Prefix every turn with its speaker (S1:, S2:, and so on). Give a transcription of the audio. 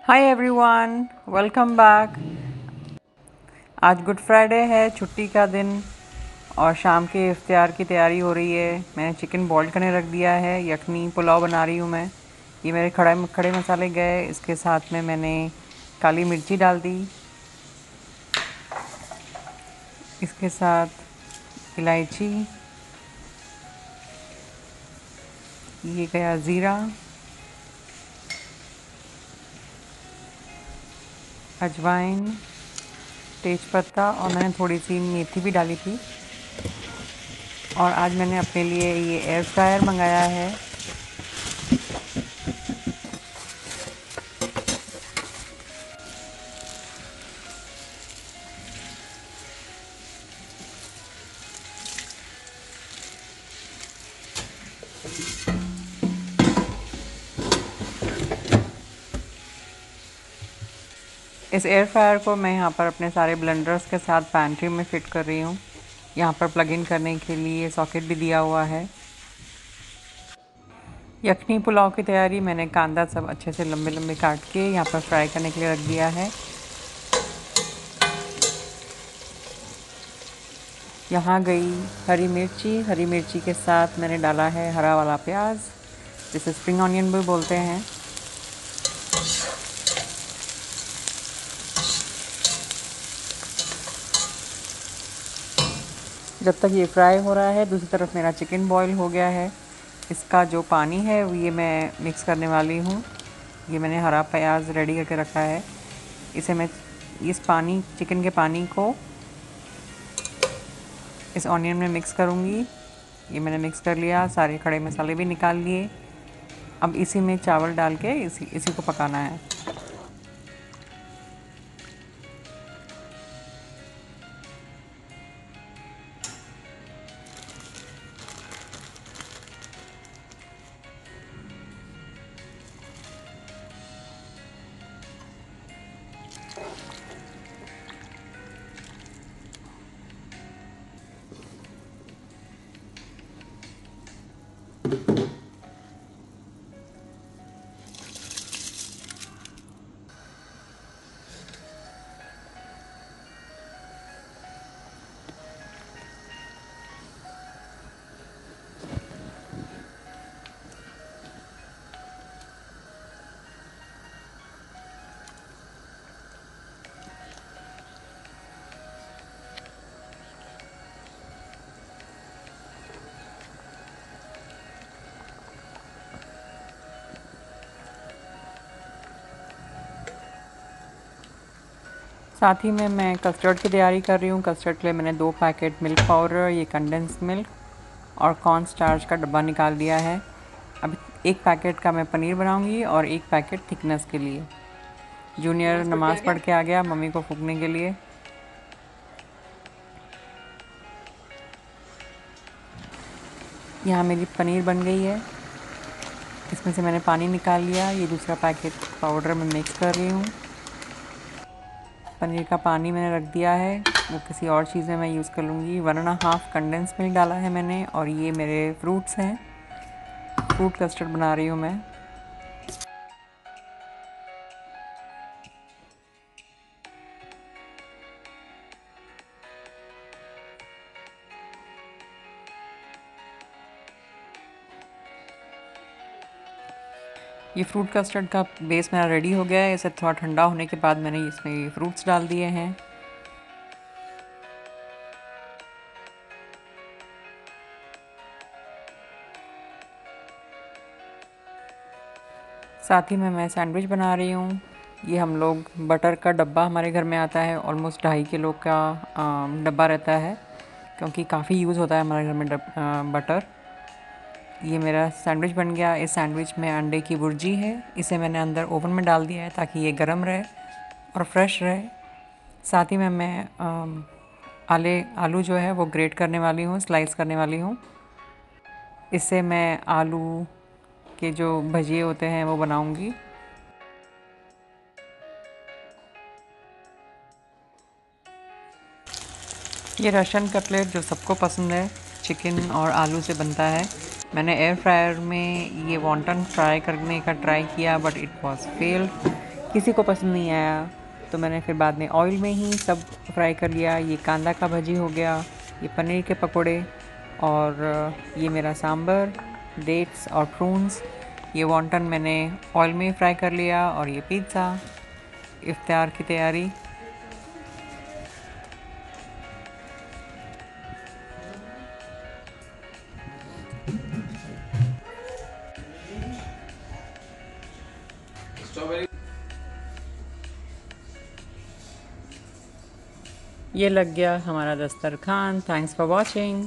S1: Hi everyone, welcome back. आज good Friday है, छुट्टी का दिन और शाम के इफ्तियार की तैयारी हो रही है। मैंने चिकन बॉईल करने रख दिया है, यखनी पुलाव बना रही हूँ मैं। ये मेरे खड़े मसाले गए, इसके साथ में मैंने काली मिर्ची डाल दी, इसके साथ इलायची, ये गया ज़ीरा, अजवाइन, तेज़पत्ता और मैंने थोड़ी सी मेथी भी डाली थी। और आज मैंने अपने लिए ये एयर फ्रायर मंगाया है। इस एयर फ्रायर को मैं यहाँ पर अपने सारे ब्लेंडर्स के साथ पैंट्री में फ़िट कर रही हूँ। यहाँ पर प्लग इन करने के लिए सॉकेट भी दिया हुआ है। यखनी पुलाव की तैयारी मैंने कांदा सब अच्छे से लंबे लंबे काट के यहाँ पर फ्राई करने के लिए रख दिया है। यहाँ गई हरी मिर्ची के साथ मैंने डाला है हरा वाला प्याज, जिसे स्प्रिंग ऑनियन भी बोलते हैं। जब तक ये फ्राई हो रहा है, दूसरी तरफ मेरा चिकन बॉईल हो गया है। इसका जो पानी है ये मैं मिक्स करने वाली हूँ। ये मैंने हरा प्याज रेडी करके रखा है, इसे मैं चिकन के पानी को इस ऑनियन में मिक्स करूँगी। ये मैंने मिक्स कर लिया, सारे खड़े मसाले भी निकाल लिए। अब इसी में चावल डाल के इसी को पकाना है। साथ ही में मैं कस्टर्ड की तैयारी कर रही हूँ। कस्टर्ड के लिए मैंने 2 पैकेट मिल्क पाउडर, ये कंडेंस मिल्क और कॉर्न स्टार्च का डब्बा निकाल दिया है। अब 1 पैकेट का मैं पनीर बनाऊँगी और 1 पैकेट थिकनेस के लिए। जूनियर नमाज़ पढ़ के आ गया मम्मी को फूकने के लिए। यहाँ मेरी पनीर बन गई है, इसमें से मैंने पानी निकाल लिया। ये दूसरा पैकेट पाउडर में मिक्स कर रही हूँ। पनीर का पानी मैंने रख दिया है, वो किसी और चीज़ में मैं यूज़ कर लूँगी। 1.5 कंडेंस मिल्क डाला है मैंने और ये मेरे फ्रूट्स हैं। फ्रूट कस्टर्ड बना रही हूँ मैं। ये फ्रूट कस्टर्ड का बेस मेरा रेडी हो गया है। इसे थोड़ा ठंडा होने के बाद मैंने इसमें ये फ्रूट्स डाल दिए हैं। साथ ही में मैं सैंडविच बना रही हूँ। ये हम लोग बटर का डब्बा हमारे घर में आता है, ऑलमोस्ट 2.5 किलो का डब्बा रहता है, क्योंकि काफ़ी यूज़ होता है हमारे घर में बटर। ये मेरा सैंडविच बन गया। इस सैंडविच में अंडे की भुर्जी है, इसे मैंने अंदर ओवन में डाल दिया है ताकि ये गर्म रहे और फ्रेश रहे। साथ ही में मैं आलू जो है वो ग्रेट करने वाली हूँ, स्लाइस करने वाली हूँ। इससे मैं आलू के जो भजिए होते हैं वो बनाऊँगी। ये रशियन कटलेट जो सबको पसंद है, चिकन और आलू से बनता है। मैंने एयर फ्रायर में ये वॉन्टन फ्राई करने का ट्राई किया, बट इट वाज फेल्ड किसी को पसंद नहीं आया, तो मैंने फिर बाद में ऑयल में ही सब फ्राई कर लिया। ये कांदा का भजी हो गया, ये पनीर के पकोड़े, और ये मेरा सांबर, डेट्स और प्रून्स। ये वॉन्टन मैंने ऑयल में फ्राई कर लिया, और ये पिज़्ज़ा। इफ्तार की तैयारी। ये लग गया हमारा दस्तरखान। Thanks for watching.